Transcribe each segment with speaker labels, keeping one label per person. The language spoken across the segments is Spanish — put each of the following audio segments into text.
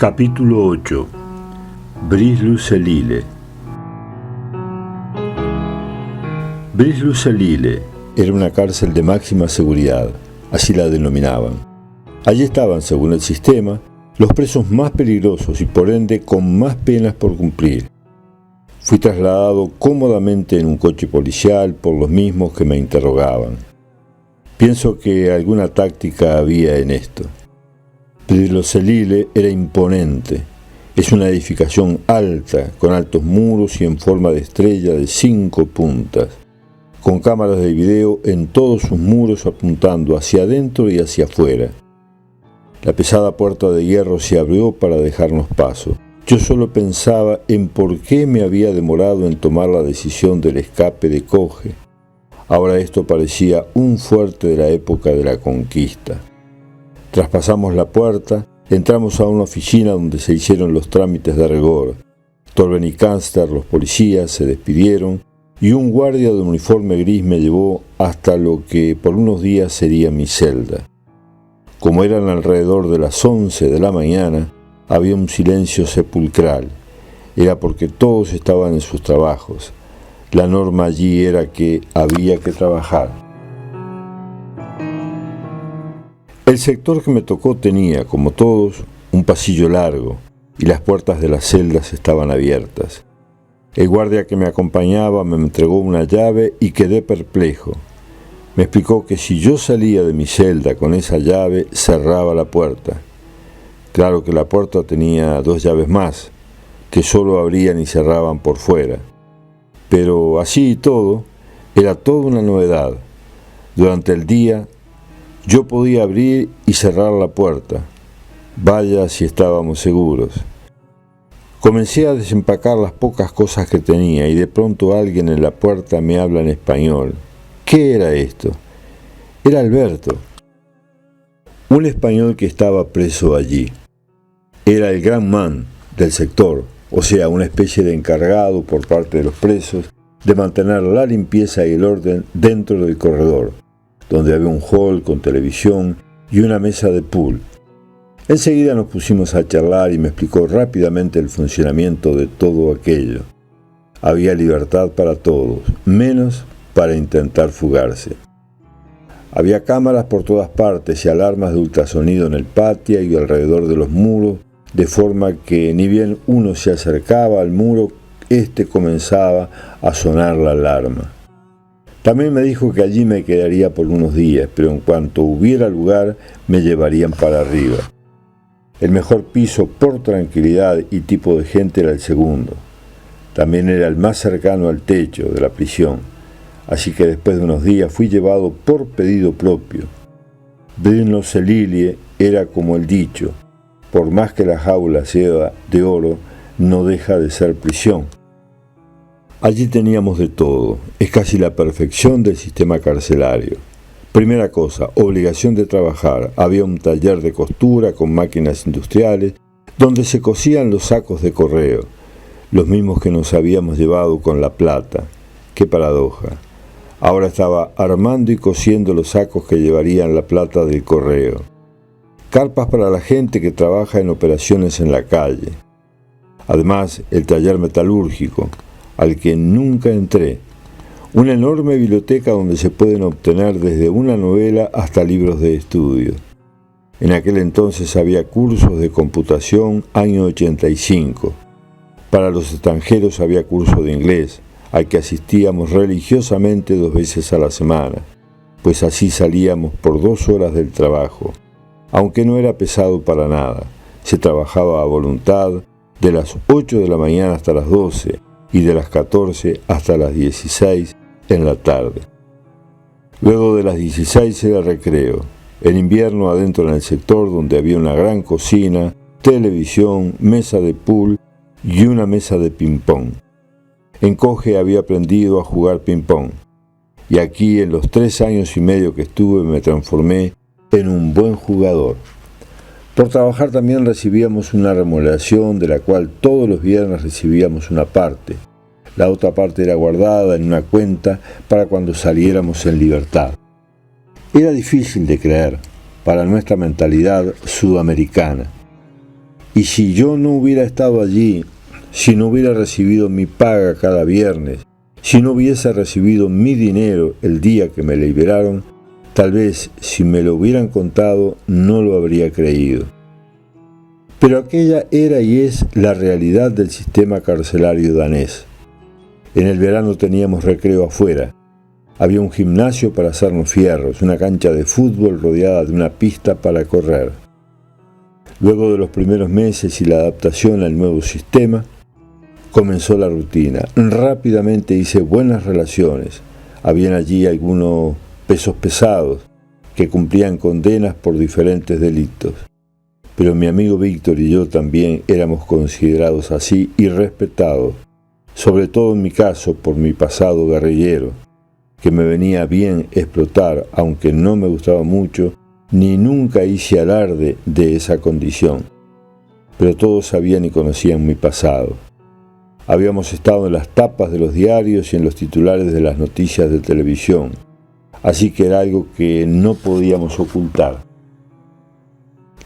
Speaker 1: Capítulo 8. Bris-le-Celile. Bris-le-Celile era una cárcel de máxima seguridad, así la denominaban. Allí estaban, según el sistema, los presos más peligrosos y por ende con más penas por cumplir. Fui trasladado cómodamente en un coche policial por los mismos que me interrogaban. Pienso que alguna táctica había en esto. Bris-le-Celile era imponente. Es una edificación alta, con altos muros y en forma de estrella de 5 puntas, con cámaras de video en todos sus muros apuntando hacia adentro y hacia afuera. La pesada puerta de hierro se abrió para dejarnos paso. Yo solo pensaba en por qué me había demorado en tomar la decisión del escape de Coge. Ahora esto parecía un fuerte de la época de la conquista. Traspasamos la puerta, entramos a una oficina donde se hicieron los trámites de rigor. Torben y Cánster, los policías, se despidieron y un guardia de uniforme gris me llevó hasta lo que por unos días sería mi celda. Como eran alrededor de las 11 de la mañana, había un silencio sepulcral. Era porque todos estaban en sus trabajos. La norma allí era que había que trabajar. El sector que me tocó tenía, como todos, un pasillo largo y las puertas de las celdas estaban abiertas. El guardia que me acompañaba me entregó una llave y quedé perplejo. Me explicó que si yo salía de mi celda con esa llave, cerraba la puerta. Claro que la puerta tenía 2 llaves más, que solo abrían y cerraban por fuera. Pero así y todo, era toda una novedad. Durante el día, yo podía abrir y cerrar la puerta. Vaya si estábamos seguros. Comencé a desempacar las pocas cosas que tenía y de pronto alguien en la puerta me habla en español. ¿Qué era esto? Era Alberto, un español que estaba preso allí. Era el gran man del sector, o sea, una especie de encargado por parte de los presos de mantener la limpieza y el orden dentro del corredor, donde había un hall con televisión y una mesa de pool. Enseguida nos pusimos a charlar y me explicó rápidamente el funcionamiento de todo aquello. Había libertad para todos, menos para intentar fugarse. Había cámaras por todas partes y alarmas de ultrasonido en el patio y alrededor de los muros, de forma que ni bien uno se acercaba al muro, comenzaba a sonar la alarma. También me dijo que allí me quedaría por unos días, pero en cuanto hubiera lugar me llevarían para arriba. El mejor piso por tranquilidad y tipo de gente era el segundo. También era el más cercano al techo de la prisión, así que después de unos días fui llevado por pedido propio. Bris-le-Celile era como el dicho, por más que la jaula sea de oro, no deja de ser prisión. Allí teníamos de todo, es casi la perfección del sistema carcelario. Primera cosa, obligación de trabajar. Había un taller de costura con máquinas industriales donde se cosían los sacos de correo, los mismos que nos habíamos llevado con la plata. ¡Qué paradoja! Ahora estaba armando y cosiendo los sacos que llevarían la plata del correo. Carpas para la gente que trabaja en operaciones en la calle. Además, el taller metalúrgico, al que nunca entré. Una enorme biblioteca donde se pueden obtener desde una novela hasta libros de estudio. En aquel entonces había cursos de computación año 85. Para los extranjeros había curso de inglés, al que asistíamos religiosamente 2 veces a la semana, pues así salíamos por 2 horas del trabajo. Aunque no era pesado para nada, se trabajaba a voluntad de las 8 de la mañana hasta las 12 y de las 14 hasta las 16 en la tarde. Luego de las 16 era recreo. En invierno adentro en el sector donde había una gran cocina, televisión, mesa de pool y una mesa de ping-pong. En Coge había aprendido a jugar ping-pong y aquí en los 3 años y medio que estuve me transformé en un buen jugador. Por trabajar también recibíamos una remuneración de la cual todos los viernes recibíamos una parte. La otra parte era guardada en una cuenta para cuando saliéramos en libertad. Era difícil de creer para nuestra mentalidad sudamericana. Y si yo no hubiera estado allí, si no hubiera recibido mi paga cada viernes, si no hubiese recibido mi dinero el día que me liberaron, tal vez si me lo hubieran contado no lo habría creído. Pero aquella era y es la realidad del sistema carcelario danés. En el verano teníamos recreo afuera. Había un gimnasio para hacernos fierros, una cancha de fútbol rodeada de una pista para correr. Luego de los primeros meses y la adaptación al nuevo sistema, comenzó la rutina. Rápidamente hice buenas relaciones. Habían allí algunos pesos pesados que cumplían condenas por diferentes delitos. Pero mi amigo Víctor y yo también éramos considerados así y respetados, sobre todo en mi caso por mi pasado guerrillero, que me venía bien explotar, aunque no me gustaba mucho, ni nunca hice alarde de esa condición. Pero todos sabían y conocían mi pasado. Habíamos estado en las tapas de los diarios y en los titulares de las noticias de televisión, así que era algo que no podíamos ocultar.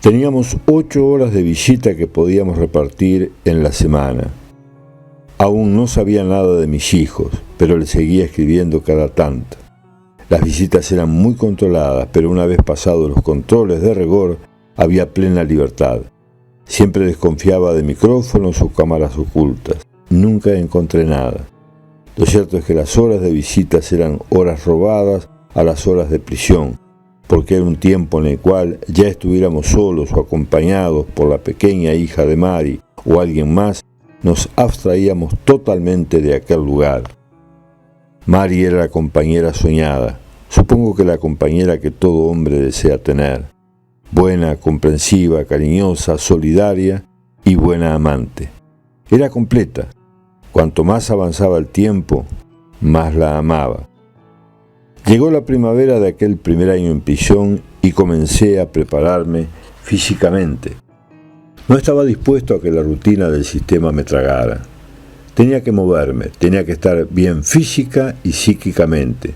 Speaker 1: Teníamos 8 horas de visita que podíamos repartir en la semana. Aún no sabía nada de mis hijos, pero les seguía escribiendo cada tanto. Las visitas eran muy controladas, pero una vez pasados los controles de rigor, había plena libertad. Siempre desconfiaba de micrófonos o cámaras ocultas. Nunca encontré nada. Lo cierto es que las horas de visitas eran horas robadas a las horas de prisión, porque era un tiempo en el cual ya estuviéramos solos o acompañados por la pequeña hija de Mari o alguien más, nos abstraíamos totalmente de aquel lugar. Mari era la compañera soñada, supongo que la compañera que todo hombre desea tener, buena, comprensiva, cariñosa, solidaria y buena amante. Era completa. Cuanto más avanzaba el tiempo, más la amaba. Llegó la primavera de aquel primer año en prisión y comencé a prepararme físicamente. No estaba dispuesto a que la rutina del sistema me tragara. Tenía que moverme, tenía que estar bien física y psíquicamente.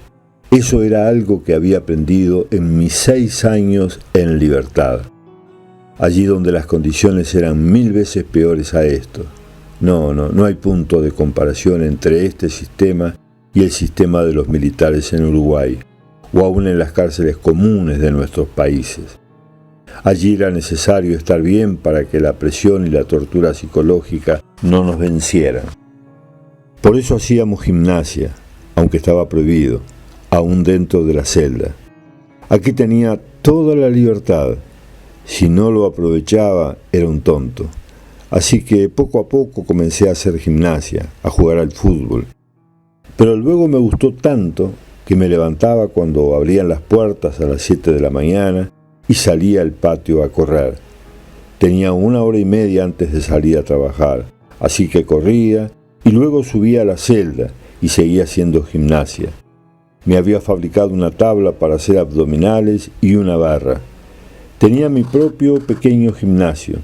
Speaker 1: Eso era algo que había aprendido en mis 6 años en libertad. Allí donde las condiciones eran 1000 veces peores a esto. No hay punto de comparación entre este sistema y el sistema de los militares en Uruguay, o aún en las cárceles comunes de nuestros países. Allí era necesario estar bien para que la presión y la tortura psicológica no nos vencieran. Por eso hacíamos gimnasia, aunque estaba prohibido, aún dentro de la celda. Aquí tenía toda la libertad. Si no lo aprovechaba, era un tonto. Así que poco a poco comencé a hacer gimnasia, a jugar al fútbol. Pero luego me gustó tanto que me levantaba cuando abrían las puertas a las 7 de la mañana y salía al patio a correr. Tenía 1 hora y media antes de salir a trabajar, así que corría y luego subía a la celda y seguía haciendo gimnasia. Me había fabricado una tabla para hacer abdominales y una barra. Tenía mi propio pequeño gimnasio.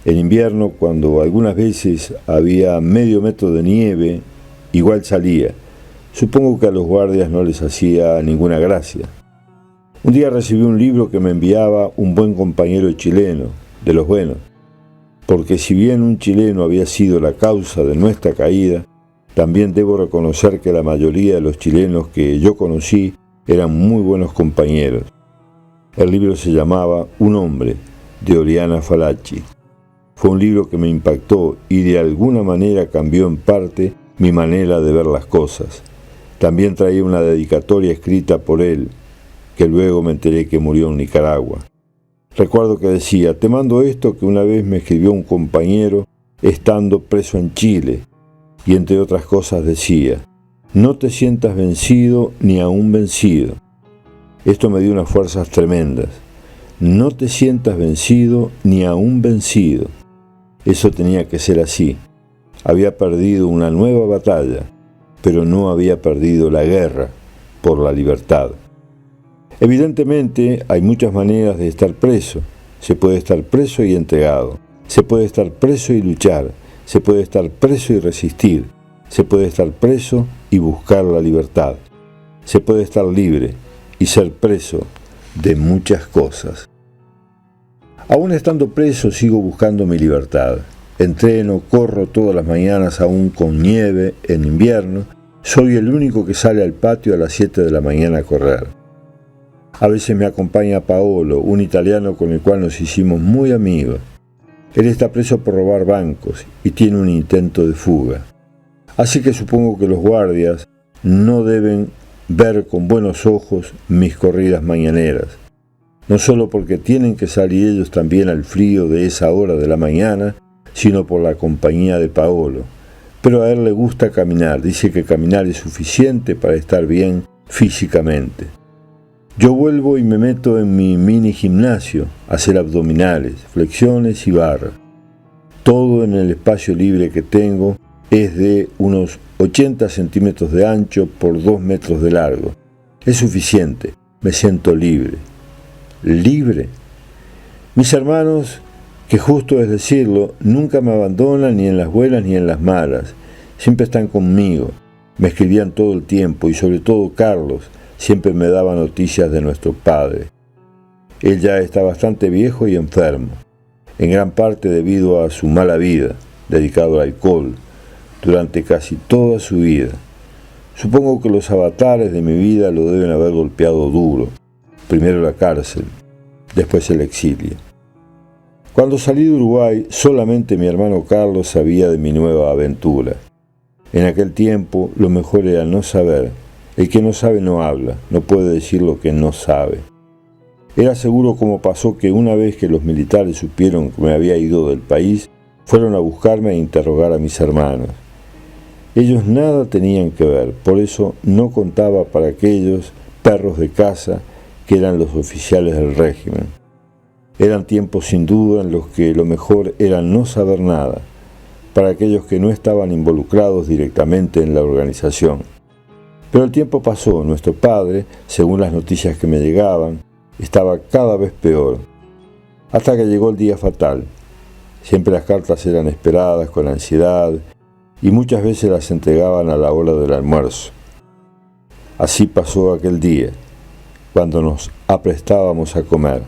Speaker 1: En invierno, cuando algunas veces había medio metro de nieve, igual salía. Supongo que a los guardias no les hacía ninguna gracia. Un día recibí un libro que me enviaba un buen compañero chileno, de los buenos, porque si bien un chileno había sido la causa de nuestra caída, también debo reconocer que la mayoría de los chilenos que yo conocí eran muy buenos compañeros. El libro se llamaba Un hombre, de Oriana Fallaci. Fue un libro que me impactó y de alguna manera cambió en parte mi manera de ver las cosas. También traía una dedicatoria escrita por él, que luego me enteré que murió en Nicaragua. Recuerdo que decía: te mando esto que una vez me escribió un compañero estando preso en Chile, y entre otras cosas decía: no te sientas vencido ni aún vencido. Esto me dio unas fuerzas tremendas. No te sientas vencido ni aún vencido. Eso tenía que ser así. Había perdido una nueva batalla, pero no había perdido la guerra por la libertad. Evidentemente, hay muchas maneras de estar preso. Se puede estar preso y entregado. Se puede estar preso y luchar. Se puede estar preso y resistir. Se puede estar preso y buscar la libertad. Se puede estar libre y ser preso de muchas cosas. Aún estando preso, sigo buscando mi libertad. Entreno, corro todas las mañanas aún con nieve en invierno. Soy el único que sale al patio a las 7 de la mañana a correr. A veces me acompaña Paolo, un italiano con el cual nos hicimos muy amigos. Él está preso por robar bancos y tiene un intento de fuga. Así que supongo que los guardias no deben ver con buenos ojos mis corridas mañaneras. No solo porque tienen que salir ellos también al frío de esa hora de la mañana, sino por la compañía de Paolo. Pero a él le gusta caminar, dice que caminar es suficiente para estar bien físicamente. Yo vuelvo y me meto en mi mini gimnasio a hacer abdominales, flexiones y barras. Todo en el espacio libre que tengo es de unos 80 centímetros de ancho por 2 metros de largo. Es suficiente, me siento libre. ¿Libre? Mis hermanos, que justo es decirlo, nunca me abandonan ni en las buenas ni en las malas. Siempre están conmigo, me escribían todo el tiempo y sobre todo Carlos siempre me daba noticias de nuestro padre. Él ya está bastante viejo y enfermo, en gran parte debido a su mala vida, dedicado al alcohol, durante casi toda su vida. Supongo que los avatares de mi vida lo deben haber golpeado duro, primero la cárcel, después el exilio. Cuando salí de Uruguay, solamente mi hermano Carlos sabía de mi nueva aventura. En aquel tiempo, lo mejor era no saber. El que no sabe no habla, no puede decir lo que no sabe. Era seguro como pasó que una vez que los militares supieron que me había ido del país, fueron a buscarme e interrogar a mis hermanos. Ellos nada tenían que ver, por eso no contaba para aquellos perros de caza que eran los oficiales del régimen. Eran tiempos sin duda en los que lo mejor era no saber nada, para aquellos que no estaban involucrados directamente en la organización. Pero el tiempo pasó, nuestro padre, según las noticias que me llegaban, estaba cada vez peor, hasta que llegó el día fatal. Siempre las cartas eran esperadas con ansiedad y muchas veces las entregaban a la hora del almuerzo. Así pasó aquel día, cuando nos aprestábamos a comer.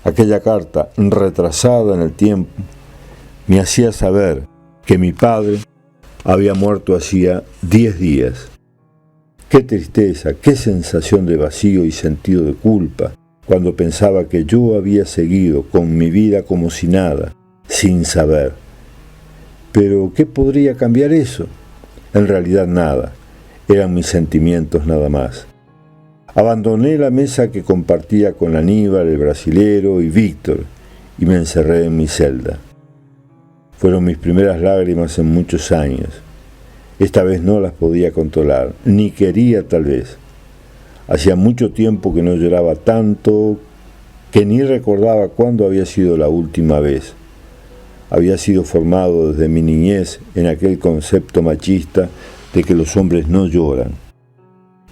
Speaker 1: Aquella carta, retrasada en el tiempo, me hacía saber que mi padre había muerto hacía 10 días. Qué tristeza, qué sensación de vacío y sentido de culpa cuando pensaba que yo había seguido con mi vida como si nada, sin saber. Pero, ¿qué podría cambiar eso? En realidad nada, eran mis sentimientos nada más. Abandoné la mesa que compartía con Aníbal, el brasilero y Víctor, y me encerré en mi celda. Fueron mis primeras lágrimas en muchos años. Esta vez no las podía controlar, ni quería tal vez. Hacía mucho tiempo que no lloraba tanto, que ni recordaba cuándo había sido la última vez. Había sido formado desde mi niñez en aquel concepto machista de que los hombres no lloran.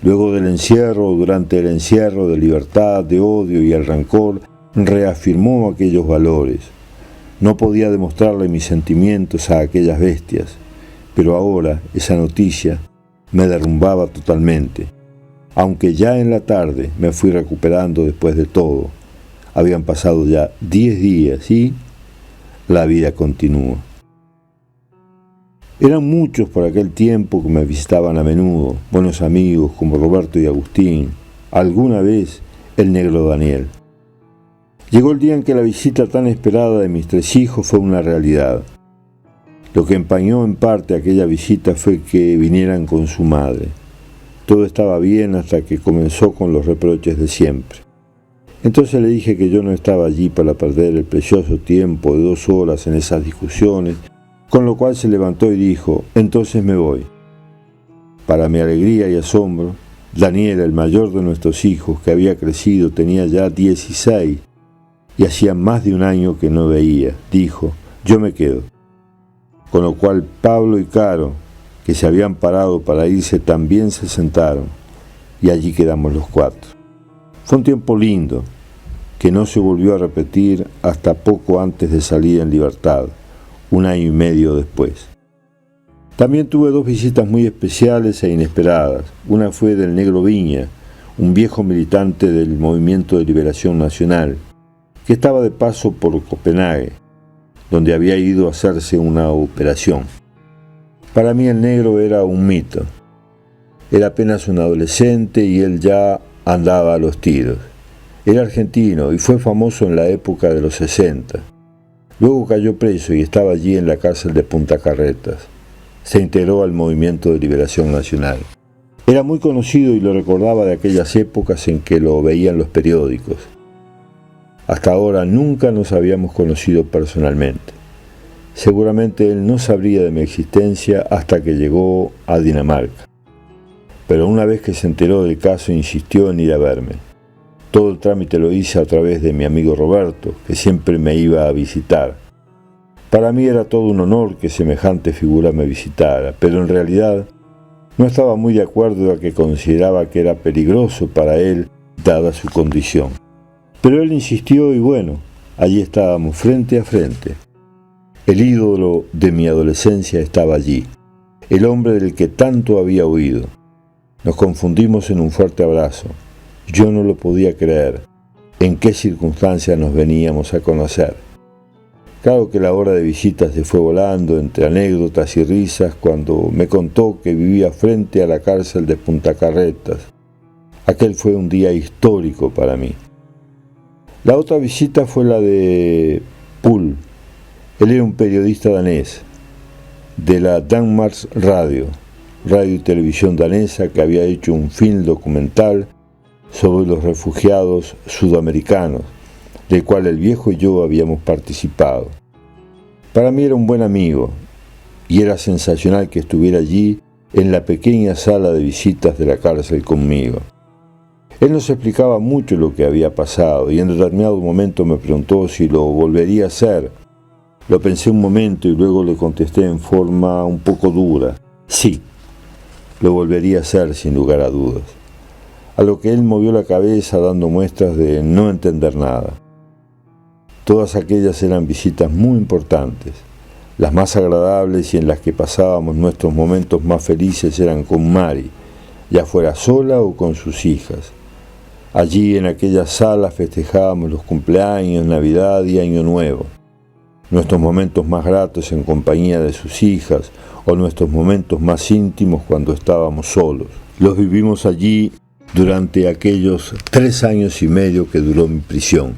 Speaker 1: Luego del encierro, durante el encierro de libertad, de odio y el rencor, reafirmó aquellos valores. No podía demostrarle mis sentimientos a aquellas bestias, pero ahora esa noticia me derrumbaba totalmente. Aunque ya en la tarde me fui recuperando después de todo, habían pasado ya 10 días y la vida continúa. Eran muchos por aquel tiempo que me visitaban a menudo, buenos amigos como Roberto y Agustín, alguna vez el negro Daniel. Llegó el día en que la visita tan esperada de mis 3 hijos fue una realidad. Lo que empañó en parte aquella visita fue que vinieran con su madre. Todo estaba bien hasta que comenzó con los reproches de siempre. Entonces le dije que yo no estaba allí para perder el precioso tiempo de 2 horas en esas discusiones, con lo cual se levantó y dijo: entonces me voy. Para mi alegría y asombro, Daniel, el mayor de nuestros hijos, que había crecido, tenía ya 16 y hacía más de un año que no veía, dijo: yo me quedo. Con lo cual Pablo y Caro, que se habían parado para irse, también se sentaron, y allí quedamos los 4. Fue un tiempo lindo, que no se volvió a repetir hasta poco antes de salir en libertad, 1 año y medio después. También tuve 2 visitas muy especiales e inesperadas. Una fue del negro Viña, un viejo militante del Movimiento de Liberación Nacional, que estaba de paso por Copenhague, donde había ido a hacerse una operación. Para mí el negro era un mito. Era apenas un adolescente y él ya andaba a los tiros. Era argentino y fue famoso en la época de los 60. Luego cayó preso y estaba allí en la cárcel de Punta Carretas. Se integró al Movimiento de Liberación Nacional. Era muy conocido y lo recordaba de aquellas épocas en que lo veían los periódicos. Hasta ahora nunca nos habíamos conocido personalmente. Seguramente él no sabría de mi existencia hasta que llegó a Dinamarca. Pero una vez que se enteró del caso insistió en ir a verme. Todo el trámite lo hice a través de mi amigo Roberto, que siempre me iba a visitar. Para mí era todo un honor que semejante figura me visitara, pero en realidad no estaba muy de acuerdo a que consideraba que era peligroso para él, dada su condición. Pero él insistió y bueno, allí estábamos frente a frente. El ídolo de mi adolescencia estaba allí, el hombre del que tanto había oído. Nos confundimos en un fuerte abrazo. Yo no lo podía creer. ¿En qué circunstancias nos veníamos a conocer? Claro que la hora de visita se fue volando entre anécdotas y risas cuando me contó que vivía frente a la cárcel de Punta Carretas. Aquel fue un día histórico para mí. La otra visita fue la de Poul. Él era un periodista danés, de la Danmarks Radio y televisión danesa, que había hecho un film documental sobre los refugiados sudamericanos, del cual el viejo y yo habíamos participado. Para mí era un buen amigo, y era sensacional que estuviera allí en la pequeña sala de visitas de la cárcel conmigo. Él nos explicaba mucho lo que había pasado, y en determinado momento me preguntó si lo volvería a hacer. Lo pensé un momento y luego le contesté en forma un poco dura. Sí, lo volvería a hacer sin lugar a dudas. A lo que él movió la cabeza dando muestras de no entender nada. Todas aquellas eran visitas muy importantes. Las más agradables y en las que pasábamos nuestros momentos más felices eran con Mari, ya fuera sola o con sus hijas. Allí en aquella sala festejábamos los cumpleaños, Navidad y Año Nuevo. Nuestros momentos más gratos en compañía de sus hijas o nuestros momentos más íntimos cuando estábamos solos. Los vivimos allí durante aquellos 3 años y medio que duró mi prisión.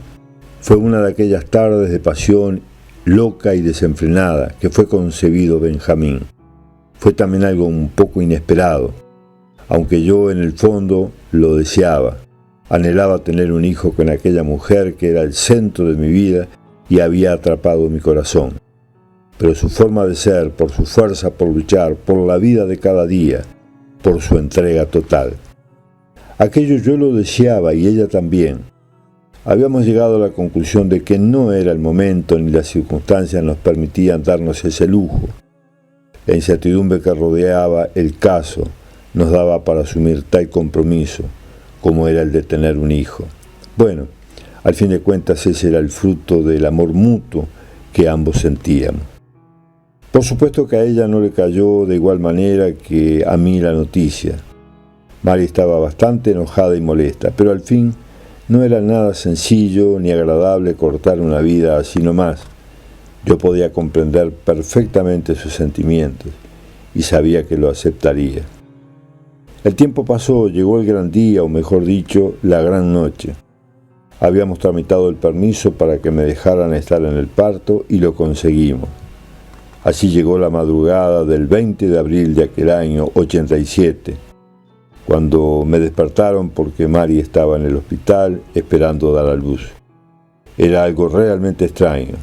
Speaker 1: Fue una de aquellas tardes de pasión loca y desenfrenada que fue concebido Benjamín. Fue también algo un poco inesperado, aunque yo en el fondo lo deseaba. Anhelaba tener un hijo con aquella mujer que era el centro de mi vida y había atrapado mi corazón. Pero su forma de ser, por su fuerza por luchar, por la vida de cada día, por su entrega total. Aquello yo lo deseaba y ella también. Habíamos llegado a la conclusión de que no era el momento ni las circunstancias nos permitían darnos ese lujo. La incertidumbre que rodeaba el caso nos daba para asumir tal compromiso como era el de tener un hijo. Bueno, al fin de cuentas ese era el fruto del amor mutuo que ambos sentíamos. Por supuesto que a ella no le cayó de igual manera que a mí la noticia. Mari estaba bastante enojada y molesta, pero al fin no era nada sencillo ni agradable cortar una vida así nomás. Yo podía comprender perfectamente sus sentimientos y sabía que lo aceptaría. El tiempo pasó, llegó el gran día, o mejor dicho, la gran noche. Habíamos tramitado el permiso para que me dejaran estar en el parto y lo conseguimos. Así llegó la madrugada del 20 de abril de aquel año 87, cuando me despertaron porque Mari estaba en el hospital esperando dar a luz. Era algo realmente extraño.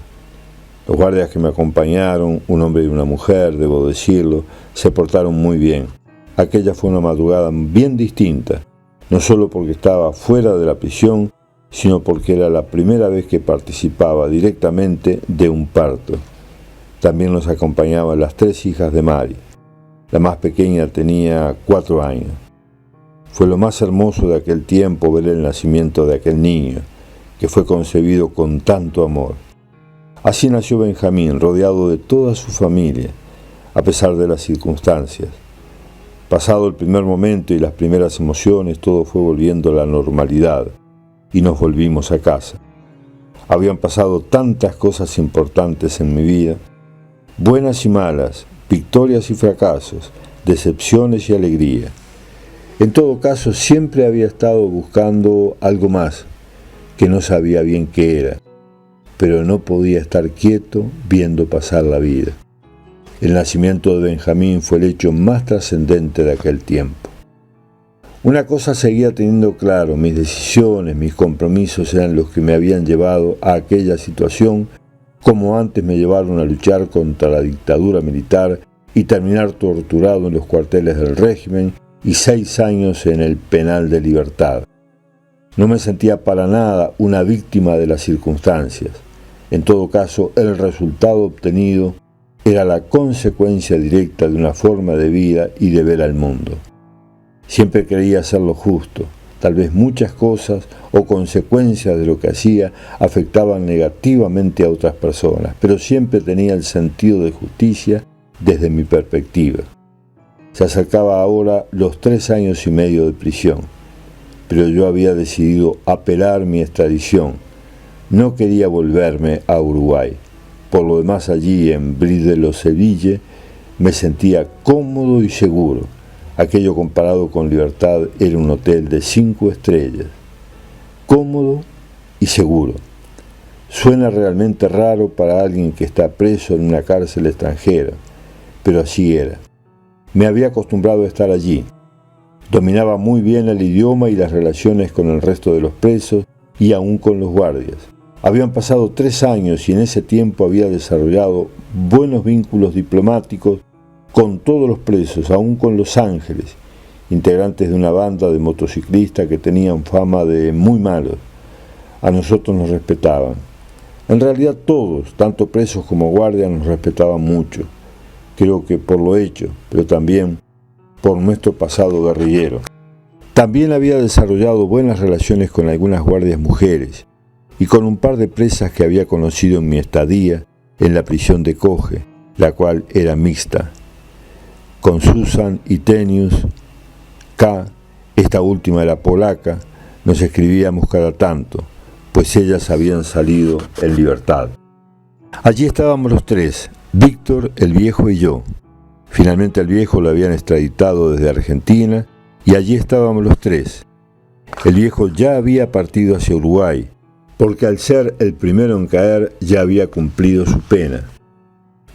Speaker 1: Los guardias que me acompañaron, un hombre y una mujer, debo decirlo, se portaron muy bien. Aquella fue una madrugada bien distinta, no solo porque estaba fuera de la prisión, sino porque era la primera vez que participaba directamente de un parto. También nos acompañaban las 3 hijas de Mari. La más pequeña tenía 4 años. Fue lo más hermoso de aquel tiempo ver el nacimiento de aquel niño, que fue concebido con tanto amor. Así nació Benjamín, rodeado de toda su familia, a pesar de las circunstancias. Pasado el primer momento y las primeras emociones, todo fue volviendo a la normalidad y nos volvimos a casa. Habían pasado tantas cosas importantes en mi vida, buenas y malas, victorias y fracasos, decepciones y alegría. En todo caso, siempre había estado buscando algo más, que no sabía bien qué era, pero no podía estar quieto viendo pasar la vida. El nacimiento de Benjamín fue el hecho más trascendente de aquel tiempo. Una cosa seguía teniendo claro: mis decisiones, mis compromisos eran los que me habían llevado a aquella situación, como antes me llevaron a luchar contra la dictadura militar y terminar torturado en los cuarteles del régimen y 6 años en el penal de Libertad. No me sentía para nada una víctima de las circunstancias. En todo caso, el resultado obtenido era la consecuencia directa de una forma de vida y de ver al mundo. Siempre creía hacer lo justo. Tal vez muchas cosas o consecuencias de lo que hacía afectaban negativamente a otras personas, pero siempre tenía el sentido de justicia desde mi perspectiva. Se acercaba ahora los 3 años y medio de prisión, pero yo había decidido apelar mi extradición. No quería volverme a Uruguay. Por lo demás, allí en Brie-de-los-Seville me sentía cómodo y seguro. Aquello comparado con Libertad era un hotel de 5 estrellas. Cómodo y seguro. Suena realmente raro para alguien que está preso en una cárcel extranjera, pero así era. Me había acostumbrado a estar allí. Dominaba muy bien el idioma y las relaciones con el resto de los presos y aún con los guardias. Habían pasado 3 años y en ese tiempo había desarrollado buenos vínculos diplomáticos con todos los presos, aún con los Ángeles, integrantes de una banda de motociclistas que tenían fama de muy malos. A nosotros nos respetaban. En realidad todos, tanto presos como guardias, nos respetaban mucho. Creo que por lo hecho, pero también por nuestro pasado guerrillero. También había desarrollado buenas relaciones con algunas guardias mujeres y con un par de presas que había conocido en mi estadía en la prisión de Coge, la cual era mixta. Con Susan y Tenius K., esta última era polaca, nos escribíamos cada tanto, pues ellas habían salido en libertad. Allí estábamos los 3, Víctor, el viejo y yo. Finalmente el viejo lo habían extraditado desde Argentina y allí estábamos los 3. El viejo ya había partido hacia Uruguay, porque al ser el primero en caer ya había cumplido su pena.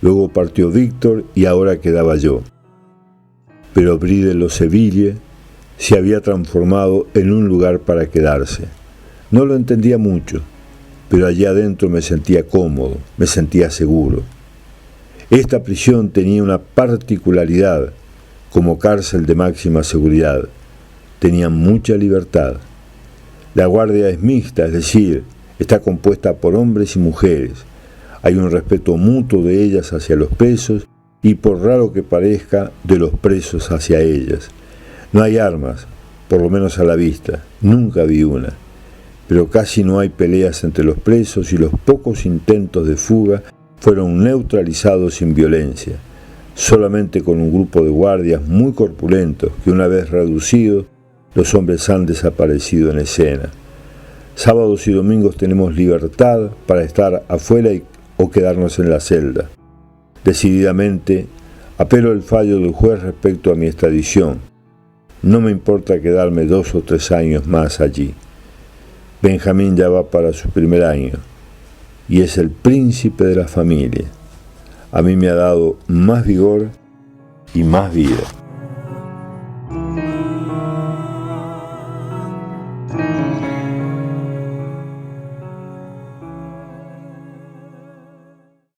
Speaker 1: Luego partió Víctor y ahora quedaba yo. Pero Brie-de-los-Seville se había transformado en un lugar para quedarse. No lo entendía mucho, pero allá adentro me sentía cómodo, me sentía seguro. Esta prisión tenía una particularidad como cárcel de máxima seguridad. Tenía mucha libertad. La guardia es mixta, es decir, está compuesta por hombres y mujeres. Hay un respeto mutuo de ellas hacia los presos y, por raro que parezca, de los presos hacia ellas. No hay armas, por lo menos a la vista. Nunca vi una. Pero casi no hay peleas entre los presos y los pocos intentos de fuga fueron neutralizados sin violencia, solamente con un grupo de guardias muy corpulentos que, una vez reducidos, los hombres han desaparecido en escena. Sábados y domingos tenemos libertad para estar afuera o quedarnos en la celda. Decididamente, apelo el fallo del juez respecto a mi extradición. No me importa quedarme 2 o 3 años más allí. Benjamín ya va para su primer año y es el príncipe de la familia. A mí me ha dado más vigor y más vida.